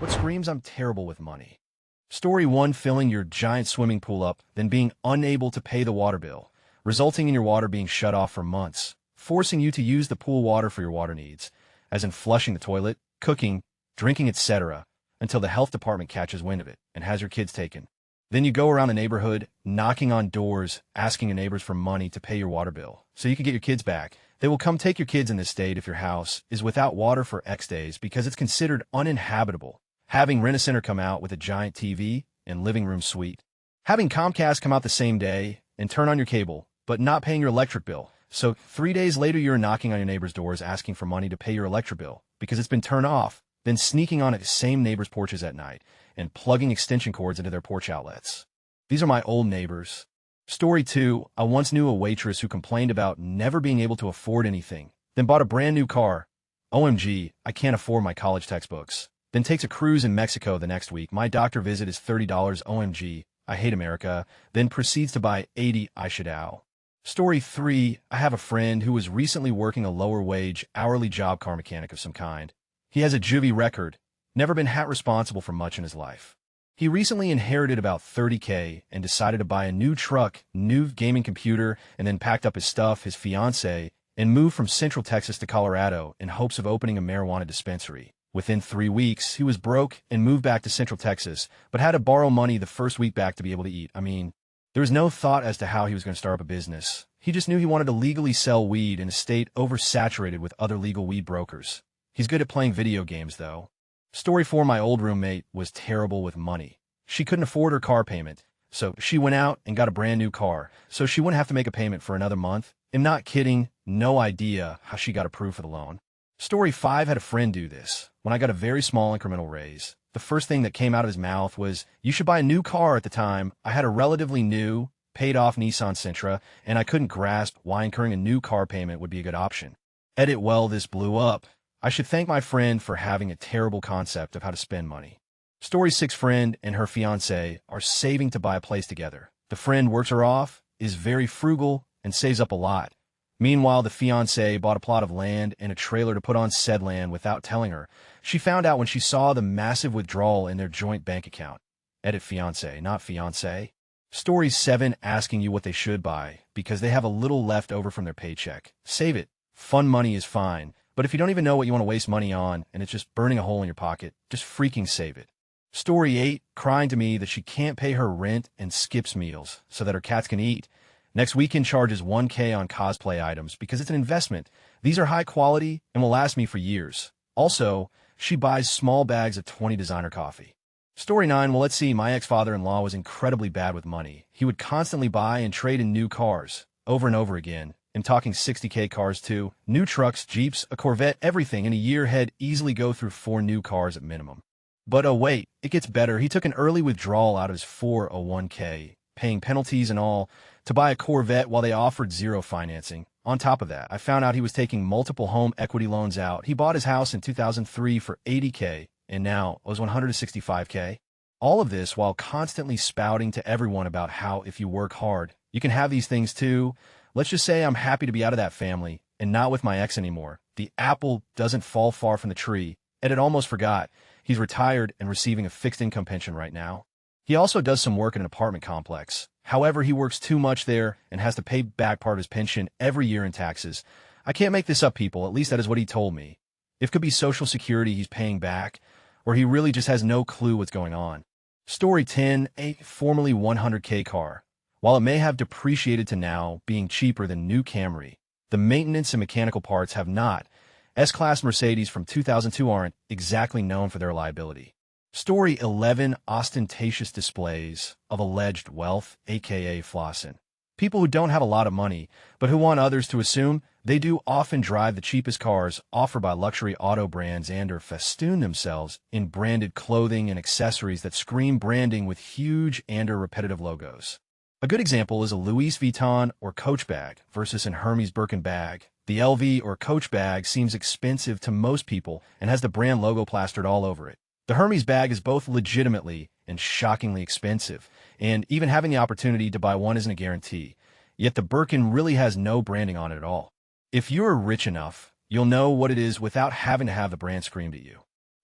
What screams I'm terrible with money? Story 1. Filling your giant swimming pool up, then being unable to pay the water bill, resulting in your water being shut off for months, forcing you to use the pool water for your water needs, as in flushing the toilet, cooking, drinking, etc., until the health department catches wind of it and has your kids taken. Then you go around the neighborhood, knocking on doors, asking your neighbors for money to pay your water bill, so you can get your kids back. They will come take your kids in this state if your house is without water for X days because it's considered uninhabitable. Having Rent-A-Center come out with a giant TV and living room suite. Having Comcast come out the same day and turn on your cable, but not paying your electric bill. So 3 days later, you're knocking on your neighbor's doors asking for money to pay your electric bill because it's been turned off, then sneaking on at the same neighbor's porches at night and plugging extension cords into their porch outlets. These are my old neighbors. Story 2. I once knew a waitress who complained about never being able to afford anything, then bought a brand new car. OMG, I can't afford my college textbooks. Then takes a cruise in Mexico the next week. My doctor visit is $30. OMG, I hate America. Then proceeds to buy 80. I should ow. Story 3. I have a friend who was recently working a lower wage, hourly job car mechanic of some kind. He has a juvie record, never been responsible for much in his life. He recently inherited about $30K and decided to buy a new truck, new gaming computer, and then packed up his stuff, his fiancée, and moved from Central Texas to Colorado in hopes of opening a marijuana dispensary. Within 3 weeks, he was broke and moved back to Central Texas, but had to borrow money the first week back to be able to eat. There was no thought as to how he was going to start up a business. He just knew he wanted to legally sell weed in a state oversaturated with other legal weed brokers. He's good at playing video games, though. Story 4. My old roommate was terrible with money. She couldn't afford her car payment, so she went out and got a brand new car, so she wouldn't have to make a payment for another month. I'm not kidding, no idea how she got approved for the loan. Story 5. Had a friend do this. When I got a very small incremental raise, the first thing that came out of his mouth was, "You should buy a new car." At the time, I had a relatively new, paid-off Nissan Sentra, and I couldn't grasp why incurring a new car payment would be a good option. Well, this blew up. I should thank my friend for having a terrible concept of how to spend money. Story 6. Friend and her fiancé are saving to buy a place together. The friend works her off, is very frugal, and saves up a lot. Meanwhile, the fiancé bought a plot of land and a trailer to put on said land without telling her. She found out when she saw the massive withdrawal in their joint bank account. Fiancé, not fiancé. Story 7. Asking you what they should buy because they have a little left over from their paycheck. Save it. Fun money is fine, but if you don't even know what you want to waste money on and it's just burning a hole in your pocket, just freaking save it. Story 8. Crying to me that she can't pay her rent and skips meals so that her cats can eat. Next weekend charges $1K on cosplay items because it's an investment. These are high quality and will last me for years. Also, she buys small bags of 20 designer coffee. Story 9. Well, let's see. My ex-father-in-law was incredibly bad with money. He would constantly buy and trade in new cars over and over again. I'm talking 60K cars too. New trucks, Jeeps, a Corvette, everything. In a year, he'd easily go through 4 new cars at minimum. But oh wait, it gets better. He took an early withdrawal out of his 401K, paying penalties and all, to buy a Corvette while they offered zero financing. On top of that, I found out he was taking multiple home equity loans out. He bought his house in 2003 for $80K and now owes $165K. All of this while constantly spouting to everyone about how if you work hard, you can have these things too. Let's just say I'm happy to be out of that family and not with my ex anymore. The apple doesn't fall far from the tree. Ed had almost forgot. He's retired and receiving a fixed income pension right now. He also does some work in an apartment complex. However, he works too much there and has to pay back part of his pension every year in taxes. I can't make this up, people. At least that is what he told me. It could be Social Security he's paying back, or he really just has no clue what's going on. Story 10. A formerly 100K car. While it may have depreciated to now being cheaper than new Camry, the maintenance and mechanical parts have not. S-Class Mercedes from 2002 aren't exactly known for their reliability. Story 11. Ostentatious displays of alleged wealth, aka flossing. People who don't have a lot of money, but who want others to assume they do, often drive the cheapest cars offered by luxury auto brands and or festoon themselves in branded clothing and accessories that scream branding with huge and or repetitive logos. A good example is a Louis Vuitton or Coach bag versus an Hermes Birkin bag. The LV or Coach bag seems expensive to most people and has the brand logo plastered all over it. The Hermes bag is both legitimately and shockingly expensive, and even having the opportunity to buy one isn't a guarantee. Yet the Birkin really has no branding on it at all. If you're rich enough, you'll know what it is without having to have the brand screamed at you.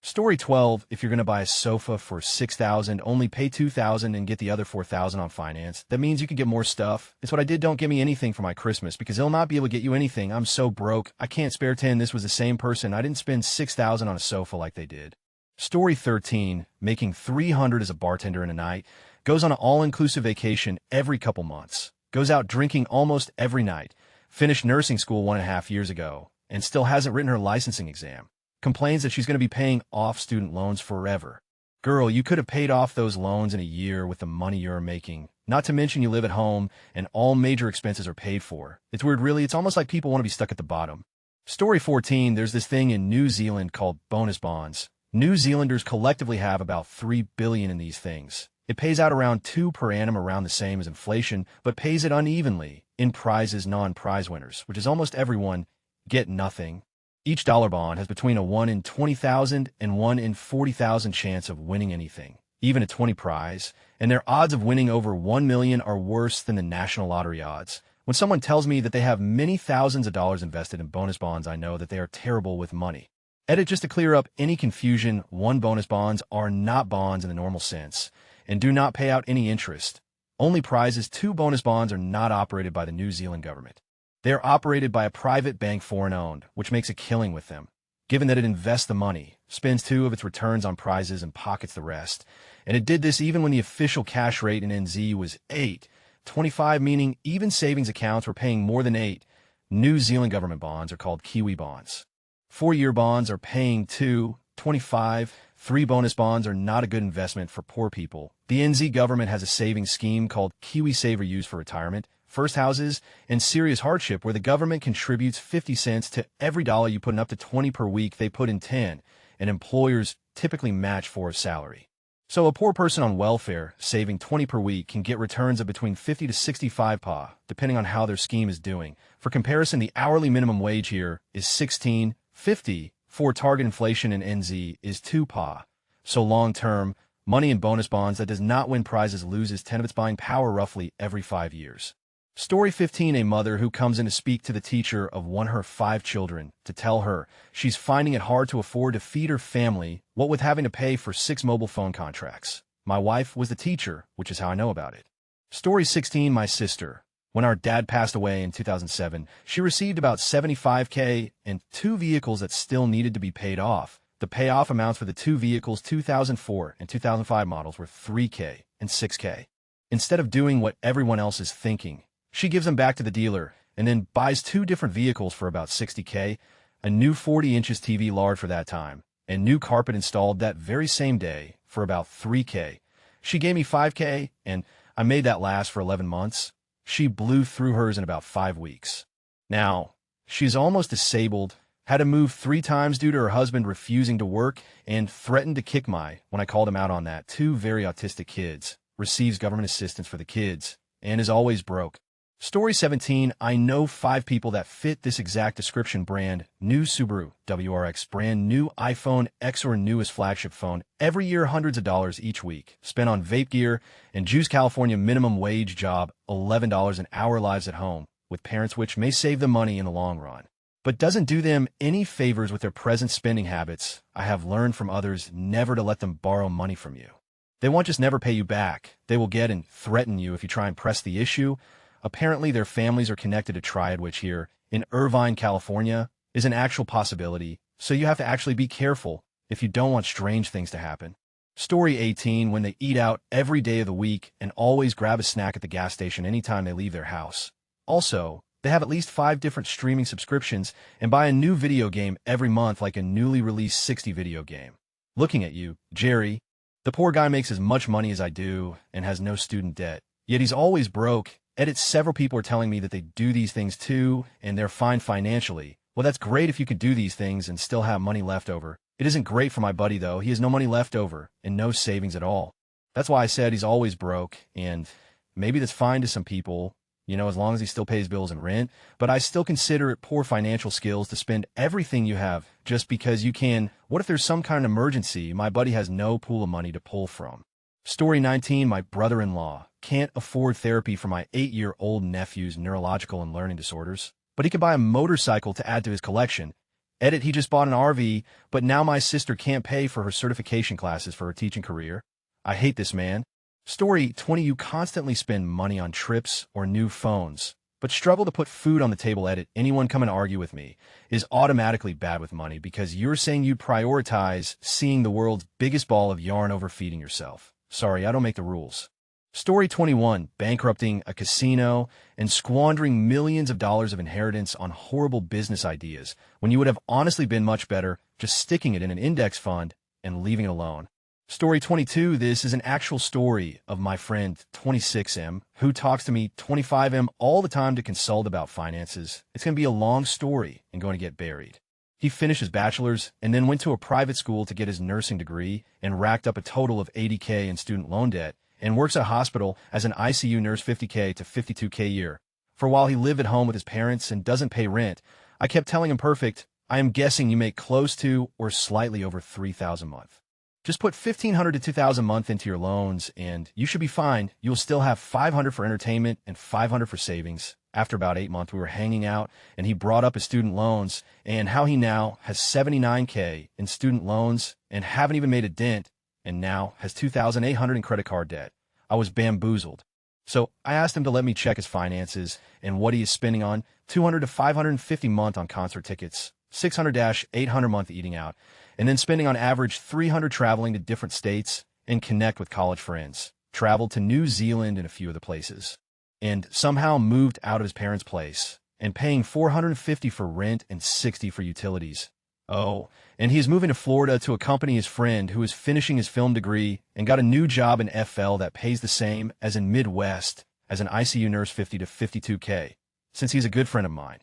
Story 12, if you're going to buy a sofa for $6,000, only pay $2,000 and get the other $4,000 on finance. That means you can get more stuff. It's what I did. Don't give me anything for my Christmas because they'll not be able to get you anything. I'm so broke. I can't spare 10. This was the same person. I didn't spend $6,000 on a sofa like they did. Story 13, making $300 as a bartender in a night, goes on an all-inclusive vacation every couple months, goes out drinking almost every night, finished nursing school 1.5 years ago, and still hasn't written her licensing exam. Complains that she's going to be paying off student loans forever. Girl, you could have paid off those loans in a year with the money you're making. Not to mention you live at home and all major expenses are paid for. It's weird, really. It's almost like people want to be stuck at the bottom. Story 14, there's this thing in New Zealand called bonus bonds. New Zealanders collectively have about $3 billion in these things. It pays out around 2 per annum, around the same as inflation, but pays it unevenly in prizes. Non-prize winners, which is almost everyone, get nothing. Each dollar bond has between a 1 in 20,000 and 1 in 40,000 chance of winning anything, even a 20 prize, and their odds of winning over 1 million are worse than the national lottery odds. When someone tells me that they have many thousands of dollars invested in bonus bonds, I know that they are terrible with money. Edit, just to clear up any confusion, bonus bonds are not bonds in the normal sense and do not pay out any interest. Only prizes. 2 bonus bonds are not operated by the New Zealand government. They are operated by a private bank, foreign-owned, which makes a killing with them, given that it invests the money, spends 2 of its returns on prizes, and pockets the rest. And it did this even when the official cash rate in NZ was 8.25, meaning even savings accounts were paying more than 8. New Zealand government bonds are called Kiwi bonds. 4-year bonds are paying 2.25. 3 bonus bonds are not a good investment for poor people. The NZ government has a savings scheme called Kiwi Saver used for retirement, first houses, and serious hardship, where the government contributes 50 cents to every dollar you put in. Up to 20 per week, they put in 10, and employers typically match for a salary. So a poor person on welfare saving 20 per week can get returns of between 50 to 65 pa, depending on how their scheme is doing. For comparison, the hourly minimum wage here is 16.50 for target inflation in NZ is 2 pa. So long-term, money in bonus bonds that does not win prizes loses 10 of its buying power roughly every 5 years. Story 15, a mother who comes in to speak to the teacher of one of her 5 children to tell her she's finding it hard to afford to feed her family, what with having to pay for 6 mobile phone contracts. My wife was the teacher, which is how I know about it. Story 16, my sister. When our dad passed away in 2007, she received about $75K and 2 vehicles that still needed to be paid off. The payoff amounts for the 2 vehicles, 2004 and 2005 models, were $3K and $6K. Instead of doing what everyone else is thinking, she gives them back to the dealer and then buys 2 different vehicles for about $60K, a new 40 inches TV large for that time, and new carpet installed that very same day for about $3K. She gave me $5K, and I made that last for 11 months. She blew through hers in about 5 weeks. Now, she's almost disabled, had to move 3 times due to her husband refusing to work, and threatened to kick when I called him out on that. 2 very autistic kids, receives government assistance for the kids, and is always broke. Story 17, I know 5 people that fit this exact description. Brand new Subaru WRX, brand new iPhone X or newest flagship phone, every year hundreds of dollars each week, spent on vape gear and juice. California minimum wage job, $11 an hour, lives at home with parents, which may save them money in the long run, but doesn't do them any favors with their present spending habits. I have learned from others never to let them borrow money from you. They won't just never pay you back. They will get and threaten you if you try and press the issue. Apparently, their families are connected to Triad, which here in Irvine, California, is an actual possibility, so you have to actually be careful if you don't want strange things to happen. Story 18, when they eat out every day of the week and always grab a snack at the gas station anytime they leave their house. Also, they have at least 5 different streaming subscriptions and buy a new video game every month, like a newly released 60 video game. Looking at you, Jerry. The poor guy makes as much money as I do and has no student debt, yet he's always broke. Edit, several people are telling me that they do these things too, and they're fine financially. Well, that's great if you could do these things and still have money left over. It isn't great for my buddy, though. He has no money left over and no savings at all. That's why I said he's always broke, and maybe that's fine to some people, as long as he still pays bills and rent, but I still consider it poor financial skills to spend everything you have just because you can. What if there's some kind of emergency? My buddy has no pool of money to pull from. Story 19, my brother-in-law can't afford therapy for my 8-year-old nephew's neurological and learning disorders, but he could buy a motorcycle to add to his collection. Edit, he just bought an RV, but now my sister can't pay for her certification classes for her teaching career. I hate this man. Story 20, you constantly spend money on trips or new phones, but struggle to put food on the table. Edit, anyone come and argue with me is automatically bad with money because you're saying you'd prioritize seeing the world's biggest ball of yarn over feeding yourself. Sorry, I don't make the rules. Story 21, bankrupting a casino and squandering millions of dollars of inheritance on horrible business ideas when you would have honestly been much better just sticking it in an index fund and leaving it alone. Story 22, this is an actual story of my friend 26M who talks to me 25M all the time to consult about finances. It's going to be a long story and going to get buried. He finished his bachelor's and then went to a private school to get his nursing degree and racked up a total of $80K in student loan debt and works at a hospital as an ICU nurse $50K to $52K a year. For while he lived at home with his parents and doesn't pay rent, I kept telling him, perfect, I am guessing you make close to or slightly over $3,000 a month. Just put $1,500 to $2,000 a month into your loans and you should be fine. You'll still have $500 for entertainment and $500 for savings. After about 8 months, we were hanging out and he brought up his student loans and how he now has $79K in student loans and haven't even made a dent and now has $2,800 in credit card debt. I was bamboozled. So I asked him to let me check his finances and what he is spending on $200 to $550 a month on concert tickets, $600-$800 a month eating out, and then spending on average $300 traveling to different states and connect with college friends, traveled to New Zealand and a few other places, and somehow moved out of his parents' place and paying $450 for rent and $60 for utilities. Oh, and he is moving to Florida to accompany his friend who is finishing his film degree and got a new job in FL that pays the same as in Midwest as an ICU nurse $50 to $52K. Since he's a good friend of mine,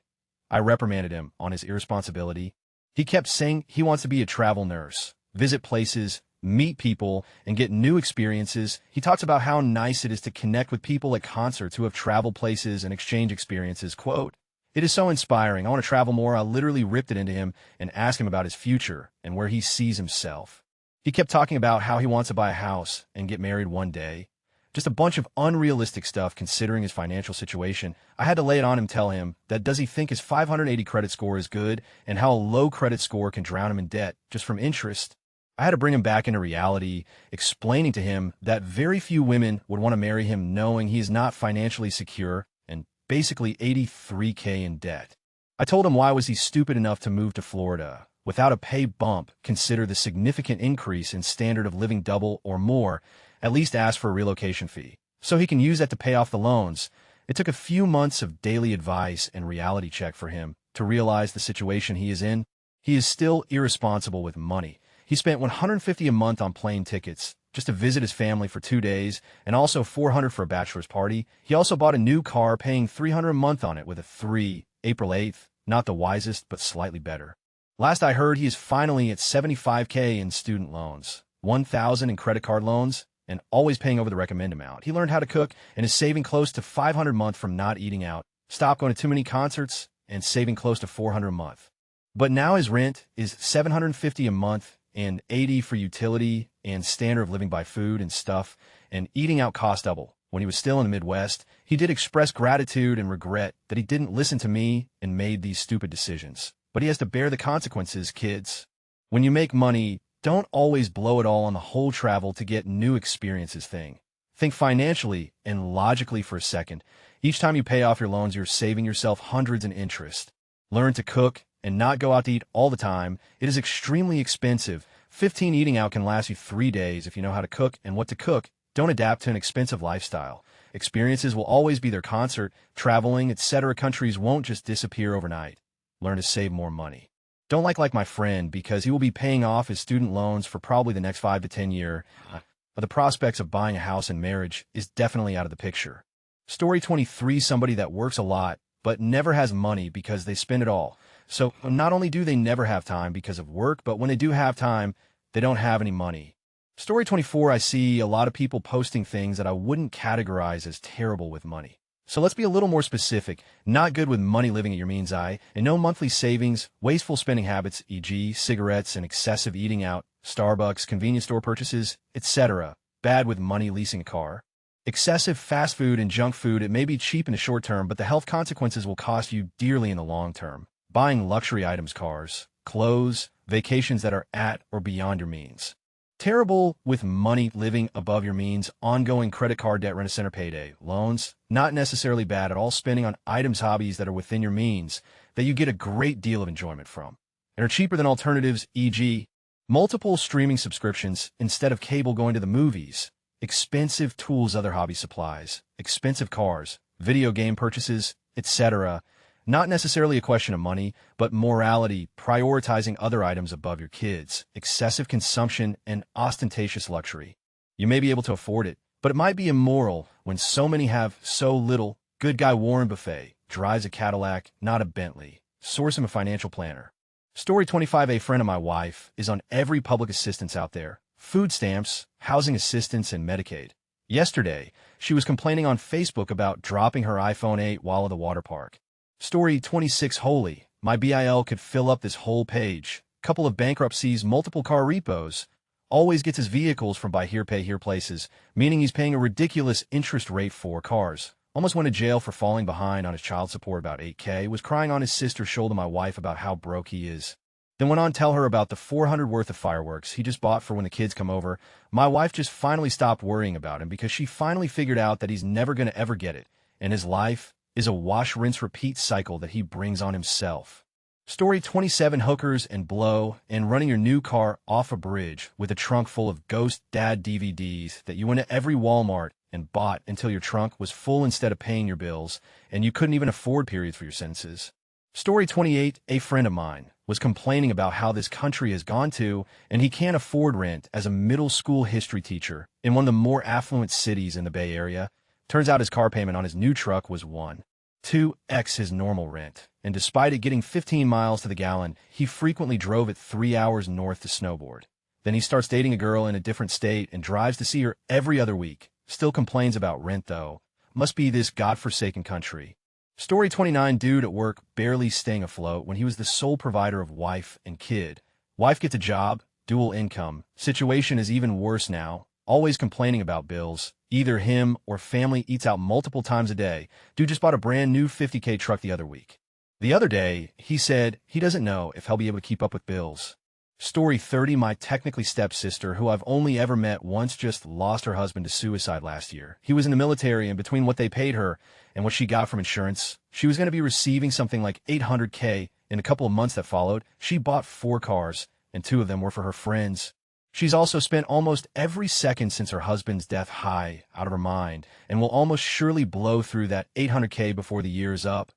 I reprimanded him on his irresponsibility. He kept saying he wants to be a travel nurse, visit places, meet people, and get new experiences. He talks about how nice it is to connect with people at concerts who have traveled places and exchange experiences. Quote, "It is so inspiring. I want to travel more." I literally ripped it into him and asked him about his future and where he sees himself. He kept talking about how he wants to buy a house and get married one day. Just a bunch of unrealistic stuff considering his financial situation. I had to lay it on him, tell him that does he think his 580 credit score is good and how a low credit score can drown him in debt just from interest. I had to bring him back into reality, explaining to him that very few women would want to marry him knowing he is not financially secure and basically $83K in debt. I told him why was he stupid enough to move to Florida without a pay bump, consider the significant increase in standard of living double or more, at least ask for a relocation fee, so he can use that to pay off the loans. It took a few months of daily advice and reality check for him to realize the situation he is in. He is still irresponsible with money. He spent $150 a month on plane tickets just to visit his family for 2 days and also $400 for a bachelor's party. He also bought a new car paying $300 a month on it with a 3, April 8th, not the wisest, but slightly better. Last I heard, he is finally at $75K in student loans, $1,000 in credit card loans, and always paying over the recommend amount. He learned how to cook and is saving close to $500 a month from not eating out, stopped going to too many concerts, and saving close to $400 a month. But now his rent is $750 a month and $80 for utility and standard of living by food and stuff, and eating out cost double. When he was still in the Midwest, he did express gratitude and regret that he didn't listen to me and made these stupid decisions. But he has to bear the consequences, kids. When you make money, don't always blow it all on the whole travel to get new experiences thing. Think financially and logically for a second. Each time you pay off your loans, you're saving yourself hundreds in interest. Learn to cook and not go out to eat all the time. It is extremely expensive. 15 eating out can last you 3 days if you know how to cook and what to cook. Don't adapt to an expensive lifestyle. Experiences will always be their concert, traveling, etc. Countries won't just disappear overnight. Learn to save more money. Don't like my friend because he will be paying off his student loans for probably the next 5 to 10 years. But the prospects of buying a house and marriage is definitely out of the picture. Story 23, somebody that works a lot but never has money because they spend it all. So not only do they never have time because of work, but when they do have time, they don't have any money. Story 24, I see a lot of people posting things that I wouldn't categorize as terrible with money. So let's be a little more specific. Not good with money living at your means eye, and no monthly savings, wasteful spending habits, e.g. cigarettes and excessive eating out, Starbucks, convenience store purchases, etc. Bad with money leasing a car. Excessive fast food and junk food, it may be cheap in the short term, but the health consequences will cost you dearly in the long term. Buying luxury items, cars, clothes, vacations that are at or beyond your means. Terrible with money, living above your means, ongoing credit card debt, rent-a-center payday, loans, not necessarily bad at all, spending on items, hobbies that are within your means that you get a great deal of enjoyment from and are cheaper than alternatives, e.g., multiple streaming subscriptions instead of cable, going to the movies, expensive tools, other hobby supplies, expensive cars, video game purchases, etc. Not necessarily a question of money, but morality, prioritizing other items above your kids, excessive consumption, and ostentatious luxury. You may be able to afford it, but it might be immoral when so many have so little. Good guy Warren Buffett drives a Cadillac, not a Bentley. Source: him a financial planner. Story 25. A friend of my wife is on every public assistance out there: food stamps, housing assistance, and Medicaid. Yesterday, she was complaining on Facebook about dropping her iPhone 8 while at the water park. Story 26. Holy, my BIL could fill up this whole page. Couple of bankruptcies, multiple car repos. Always gets his vehicles from buy here, pay here places, meaning he's paying a ridiculous interest rate for cars. Almost went to jail for falling behind on his child support, about $8K. Was crying on his sister's shoulder, my wife, about how broke he is. Then went on to tell her about the $400 worth of fireworks he just bought for when the kids come over. My wife just finally stopped worrying about him because she finally figured out that he's never going to ever get it, and his life is a wash, rinse, repeat cycle that he brings on himself. Story 27. Hookers and blow and running your new car off a bridge with a trunk full of Ghost Dad DVDs that you went to every Walmart and bought until your trunk was full instead of paying your bills, and you couldn't even afford periods for your sentences. Story 28. A friend of mine was complaining about how this country has gone to, and he can't afford rent as a middle school history teacher in one of the more affluent cities in the Bay Area. Turns out his car payment on his new truck was 1.2x his normal rent, and despite it getting 15 miles to the gallon, he frequently drove it 3 hours north to snowboard. Then he starts dating a girl in a different state and drives to see her every other week. Still complains about rent, though. Must be this godforsaken country. Story 29. Dude at work barely staying afloat when he was the sole provider of wife and kid. Wife gets a job, dual income. Situation is even worse now. Always complaining about bills. Either him or family eats out multiple times a day. Dude just bought a brand new $50K truck the other week. The other day, he said he doesn't know if he'll be able to keep up with bills. Story 30. My technically stepsister, who I've only ever met once, just lost her husband to suicide last year. He was in the military, and between what they paid her and what she got from insurance, she was going to be receiving something like $800K in a couple of months that followed. She bought 4 cars, and 2 of them were for her friends. She's also spent almost every second since her husband's death high, out of her mind, and will almost surely blow through that $800K before the year is up.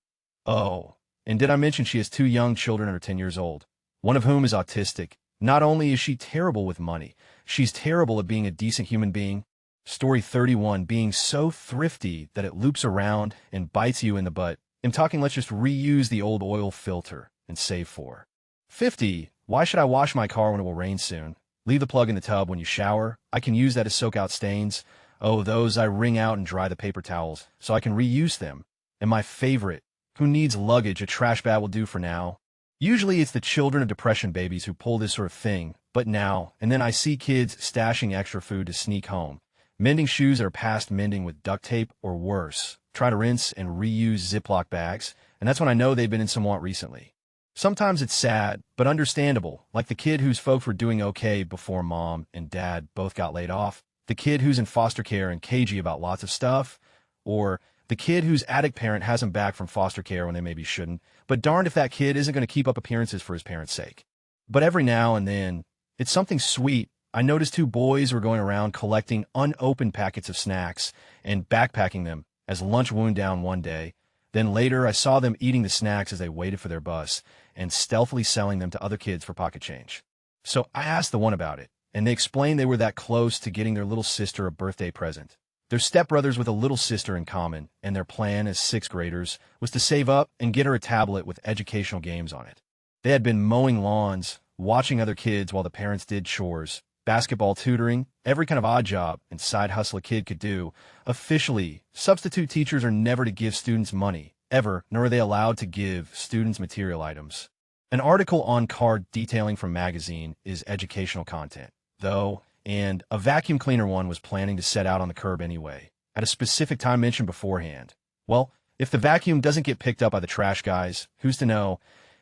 Oh, and did I mention she has 2 young children under 10 years old, one of whom is autistic? Not only is she terrible with money, she's terrible at being a decent human being. Story 31. Being so thrifty that it loops around and bites you in the butt. I'm talking, let's just reuse the old oil filter and save for. 50. Why should I wash my car when it will rain soon? Leave the plug in the tub when you shower. I can use that to soak out stains. Oh, those I wring out and dry the paper towels so I can reuse them. And my favorite, who needs luggage? A trash bag will do for now. Usually it's the children of depression babies who pull this sort of thing, but now and then I see kids stashing extra food to sneak home. Mending shoes that are past mending with duct tape or worse. Try to rinse and reuse Ziploc bags, and that's when I know they've been in some want recently. Sometimes it's sad, but understandable, like the kid whose folks were doing okay before mom and dad both got laid off, the kid who's in foster care and cagey about lots of stuff, or the kid whose addict parent has him back from foster care when they maybe shouldn't, but darned if that kid isn't going to keep up appearances for his parents' sake. But every now and then, it's something sweet. I noticed 2 boys were going around collecting unopened packets of snacks and backpacking them as lunch wound down one day. Then later, I saw them eating the snacks as they waited for their bus and stealthily selling them to other kids for pocket change. So I asked the one about it, and they explained they were that close to getting their little sister a birthday present. They're stepbrothers with a little sister in common, and their plan as 6th graders was to save up and get her a tablet with educational games on it. They had been mowing lawns, watching other kids while the parents did chores, basketball tutoring, every kind of odd job and side hustle a kid could do. Officially, substitute teachers are never to give students money, ever, nor are they allowed to give students material items. An article on card detailing from magazine is educational content, though, and a vacuum cleaner one was planning to set out on the curb anyway, at a specific time mentioned beforehand. Well, if the vacuum doesn't get picked up by the trash guys, who's to know?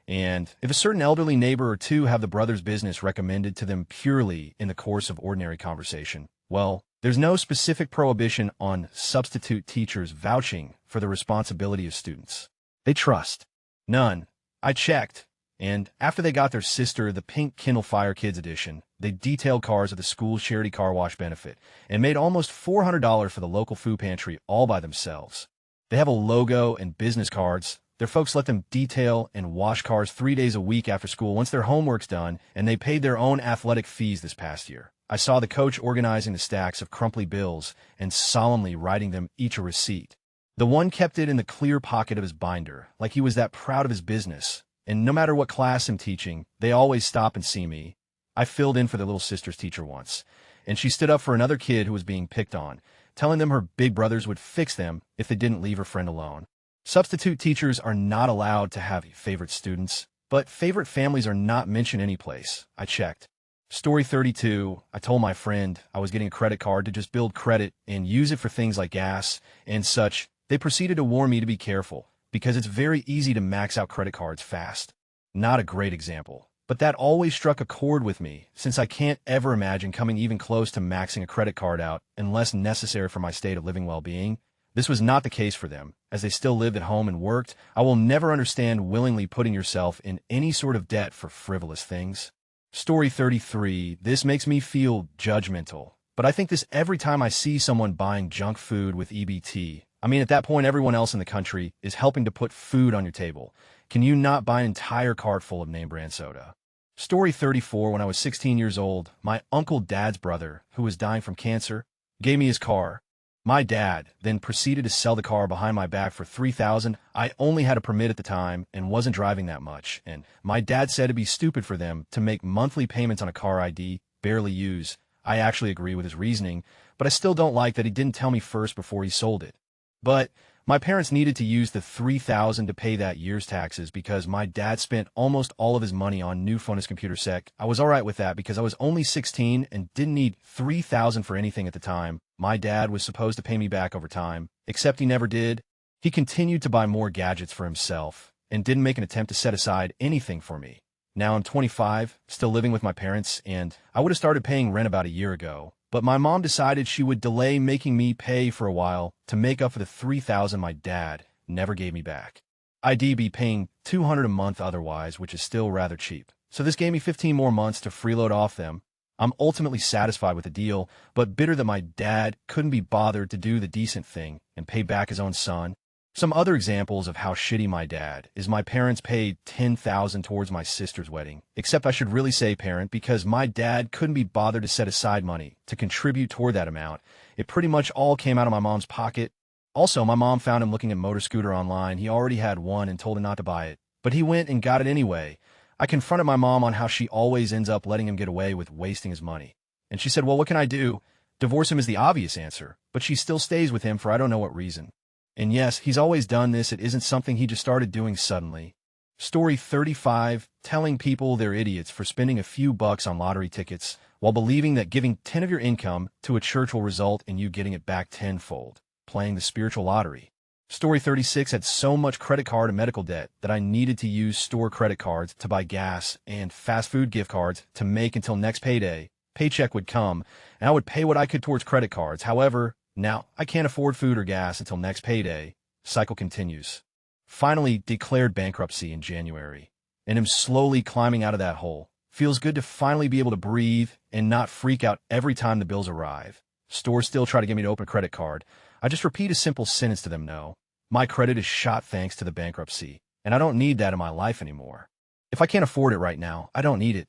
And if a certain elderly neighbor or two have the brother's business recommended to them purely in the course of ordinary conversation, well, there's no specific prohibition on substitute teachers vouching for the responsibility of students. They trust. None. I checked. And after they got their sister the pink Kindle Fire Kids edition, they detailed cars at the school's charity car wash benefit and made almost $400 for the local food pantry all by themselves. They have a logo and business cards. Their folks let them detail and wash cars 3 days a week after school once their homework's done, and they paid their own athletic fees this past year. I saw the coach organizing the stacks of crumply bills and solemnly writing them each a receipt. The one kept it in the clear pocket of his binder, like he was that proud of his business. And no matter what class I'm teaching, they always stop and see me. I filled in for their little sister's teacher once, and she stood up for another kid who was being picked on, telling them her big brothers would fix them if they didn't leave her friend alone. Substitute teachers are not allowed to have favorite students, but favorite families are not mentioned anyplace. I checked. Story 32, I told my friend I was getting a credit card to just build credit and use it for things like gas and such. They proceeded to warn me to be careful, because it's very easy to max out credit cards fast. Not a great example, but that always struck a chord with me, since I can't ever imagine coming even close to maxing a credit card out unless necessary for my state of living well-being. This was not the case for them, as they still lived at home and worked. I will never understand willingly putting yourself in any sort of debt for frivolous things. Story 33, this makes me feel judgmental, but I think this every time I see someone buying junk food with EBT. I mean, at that point, everyone else in the country is helping to put food on your table. Can you not buy an entire cart full of name brand soda? Story 34, when I was 16 years old, my Uncle Dad's brother, who was dying from cancer, gave me his car. My dad then proceeded to sell the car behind my back for $3,000. I only had a permit at the time and wasn't driving that much, and my dad said it'd be stupid for them to make monthly payments on a car ID barely use. I actually agree with his reasoning, but I still don't like that he didn't tell me first before he sold it. But my parents needed to use the $3,000 to pay that year's taxes because my dad spent almost all of his money on new phone his computer sec. I was all right with that because I was only 16 and didn't need $3,000 for anything at the time. My dad was supposed to pay me back over time, except he never did. He continued to buy more gadgets for himself and didn't make an attempt to set aside anything for me. Now I'm 25, still living with my parents, and I would have started paying rent about a year ago. But my mom decided she would delay making me pay for a while to make up for the $3,000 my dad never gave me back. I'd be paying $200 a month otherwise, which is still rather cheap. So this gave me 15 more months to freeload off them. I'm ultimately satisfied with the deal, but bitter that my dad couldn't be bothered to do the decent thing and pay back his own son. Some other examples of how shitty my dad is: my parents paid $10,000 towards my sister's wedding, except I should really say parent because my dad couldn't be bothered to set aside money to contribute toward that amount. It pretty much all came out of my mom's pocket. Also, my mom found him looking at motor scooter online. He already had one and told him not to buy it, but he went and got it anyway. I confronted my mom on how she always ends up letting him get away with wasting his money. And she said, well, what can I do? Divorce him is the obvious answer, but she still stays with him for I don't know what reason. And yes, he's always done this. It isn't something he just started doing suddenly. Story 35, telling people they're idiots for spending a few bucks on lottery tickets while believing that giving 10 of your income to a church will result in you getting it back tenfold, playing the spiritual lottery. Story 36, had so much credit card and medical debt that I needed to use store credit cards to buy gas and fast food gift cards to make until next payday. Paycheck would come, and I would pay what I could towards credit cards. However, now I can't afford food or gas until next payday. Cycle continues. Finally declared bankruptcy in January, and am slowly climbing out of that hole. Feels good to finally be able to breathe and not freak out every time the bills arrive. Stores still try to get me to open a credit card. I just repeat a simple sentence to them: no. My credit is shot thanks to the bankruptcy, and I don't need that in my life anymore. If I can't afford it right now, I don't need it.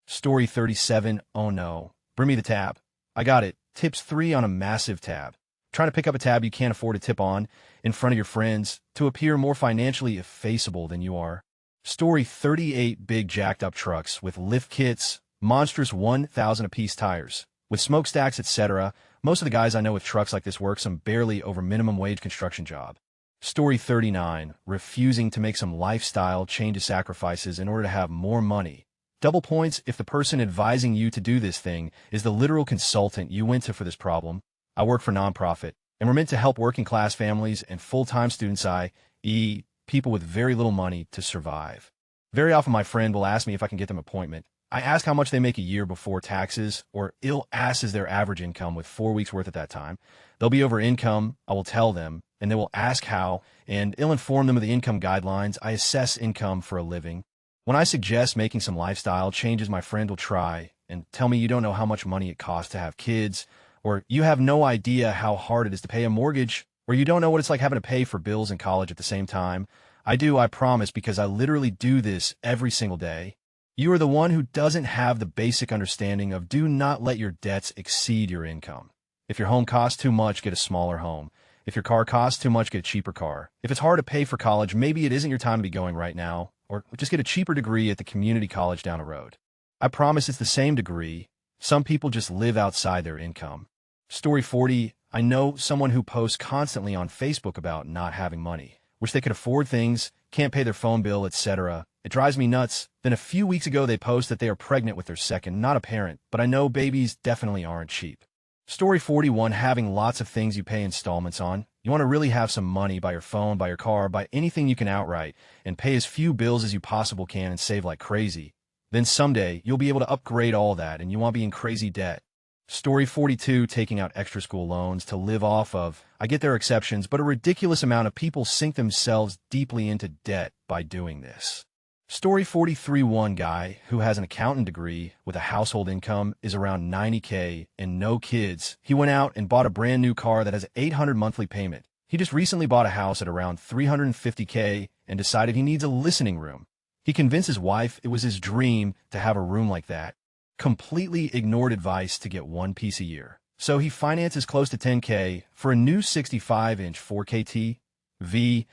Story 37, oh no. Bring me the tab. I got it. Tips 3 on a massive tab. Trying to pick up a tab you can't afford to tip on in front of your friends to appear more financially effaceable than you are. Story 38, big jacked up trucks with lift kits, monstrous 1,000 apiece tires, with smokestacks, etc. Most of the guys I know with trucks like this work some barely over minimum wage construction job. Story 39, refusing to make some lifestyle changes sacrifices in order to have more money. Double points if the person advising you to do this thing is the literal consultant you went to for this problem. I work for nonprofit, and we're meant to help working class families and full-time students, i.e., people with very little money, to survive. Very often my friend will ask me if I can get them an appointment. I ask how much they make a year before taxes, or ill ask is their average income with 4 weeks worth at that time. They'll be over income, I will tell them, and they will ask how, and I'll inform them of the income guidelines. I assess income for a living. When I suggest making some lifestyle changes, my friend will try and tell me you don't know how much money it costs to have kids, or you have no idea how hard it is to pay a mortgage, or you don't know what it's like having to pay for bills in college at the same time. I do, I promise, because I literally do this every single day. You are the one who doesn't have the basic understanding of do not let your debts exceed your income. If your home costs too much, get a smaller home. If your car costs too much, get a cheaper car. If it's hard to pay for college, maybe it isn't your time to be going right now, or just get a cheaper degree at the community college down the road. I promise it's the same degree. Some people just live outside their income. Story 40. I know someone who posts constantly on Facebook about not having money. Wish they could afford things, can't pay their phone bill, etc. It drives me nuts. Then a few weeks ago they post that they are pregnant with their second, not a parent, but I know babies definitely aren't cheap. Story 41. Having lots of things you pay installments on. You want to really have some money, buy your phone, buy your car, buy anything you can outright, and pay as few bills as you possibly can and save like crazy. Then someday you'll be able to upgrade all that and you won't be in crazy debt. Story 42. Taking out extra school loans to live off of. I get there are exceptions, but a ridiculous amount of people sink themselves deeply into debt by doing this. Story 43. One guy who has an accountant degree with a household income is around $90K and no kids. He went out and bought a brand new car that has an $800 monthly payment. He just recently bought a house at around $350K and decided he needs a listening room. He convinced his wife it was his dream to have a room like that. Completely ignored advice to get one piece a year. So he finances close to $10K for a new 65-inch 4K TV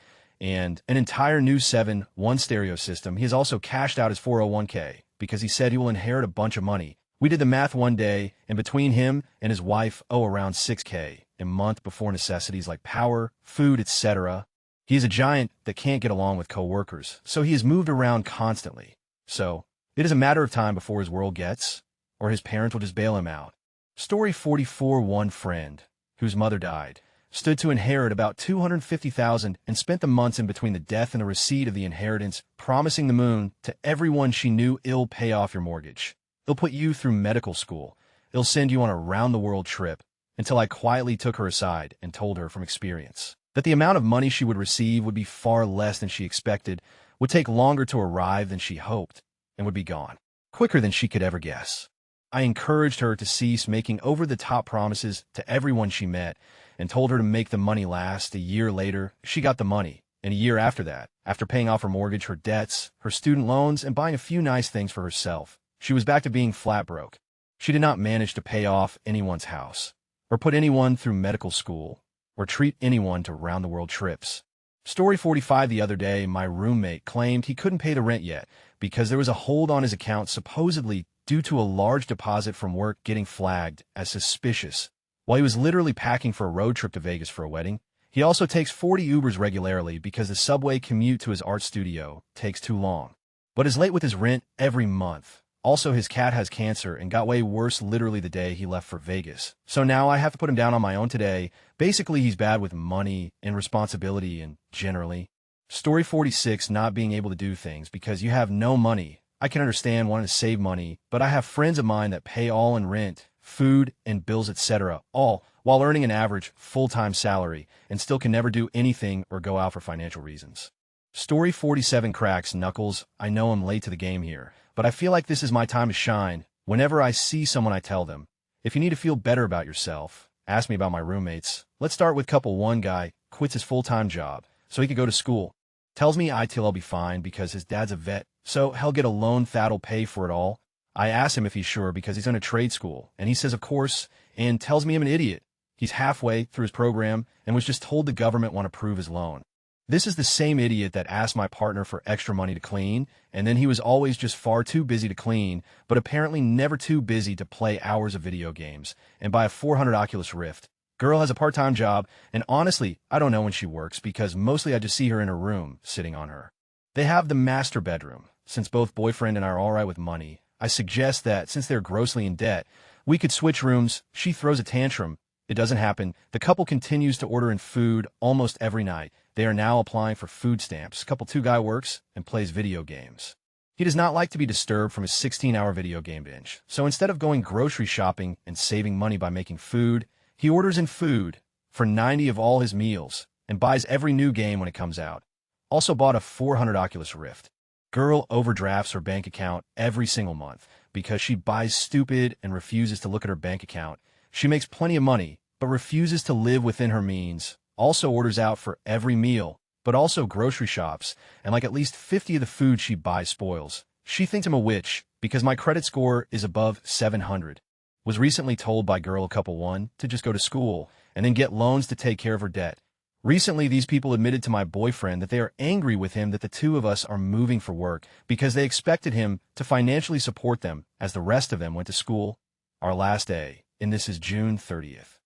and an entire new 7-1 stereo system. He has also cashed out his 401K because he said he will inherit a bunch of money. We did the math one day, and between him and his wife owe around $6K a month before necessities like power, food, etc. He is a giant that can't get along with coworkers, so he is moved around constantly. So it is a matter of time before his world gets, or his parents will just bail him out. Story 44. One friend, whose mother died, stood to inherit about $250,000 and spent the months in between the death and the receipt of the inheritance promising the moon to everyone she knew. It'll pay off your mortgage. It'll put you through medical school. It'll send you on a round-the-world trip, until I quietly took her aside and told her from experience that the amount of money she would receive would be far less than she expected, would take longer to arrive than she hoped, and would be gone quicker than she could ever guess. I encouraged her to cease making over-the-top promises to everyone she met and told her to make the money last. A year later, she got the money, and a year after that, after paying off her mortgage, her debts, her student loans, and buying a few nice things for herself, she was back to being flat broke. She did not manage to pay off anyone's house, or put anyone through medical school, or treat anyone to round-the-world trips. Story 45. The other day, my roommate claimed he couldn't pay the rent yet because there was a hold on his account supposedly due to a large deposit from work getting flagged as suspicious. While he was literally packing for a road trip to Vegas for a wedding, he also takes 40 Ubers regularly because the subway commute to his art studio takes too long. But is late with his rent every month. Also, his cat has cancer and got way worse literally the day he left for Vegas. So now I have to put him down on my own today. Basically, he's bad with money and responsibility and generally. Story 46. Not being able to do things because you have no money. I can understand wanting to save money, but I have friends of mine that pay all in rent, food, and bills, etc., all while earning an average full-time salary and still can never do anything or go out for financial reasons. Story 47. Cracks knuckles. I know I'm late to the game here, but I feel like this is my time to shine. Whenever I see someone, I tell them, if you need to feel better about yourself, ask me about my roommates. Let's start with couple one. Guy quits his full-time job so he could go to school. Tells me I'll be fine because his dad's a vet, so he'll get a loan that'll pay for it all. I ask him if he's sure because he's in a trade school, and he says of course, and tells me I'm an idiot. He's halfway through his program and was just told the government won't approve his loan. This is the same idiot that asked my partner for extra money to clean, and then he was always just far too busy to clean, but apparently never too busy to play hours of video games and buy a $400 Oculus Rift. Girl has a part-time job, and honestly, I don't know when she works because mostly I just see her in her room, sitting on her. They have the master bedroom. Since both boyfriend and I are alright with money, I suggest that since they're grossly in debt, we could switch rooms. She throws a tantrum. It doesn't happen. The couple continues to order in food almost every night. They are now applying for food stamps. Couple 2 guy works and plays video games. He does not like to be disturbed from his 16-hour video game binge, so instead of going grocery shopping and saving money by making food, he orders in food for 90 of all his meals and buys every new game when it comes out. Also bought a $400 Oculus Rift. Girl overdrafts her bank account every single month because she buys stupid and refuses to look at her bank account. She makes plenty of money, but refuses to live within her means. Also orders out for every meal, but also grocery shops, and like at least 50 of the food she buys spoils. She thinks I'm a witch because my credit score is above 700. Was recently told by girl couple 1 to just go to school and then get loans to take care of her debt. Recently, these people admitted to my boyfriend that they are angry with him that the two of us are moving for work because they expected him to financially support them as the rest of them went to school. Our last day, and this is June 30th.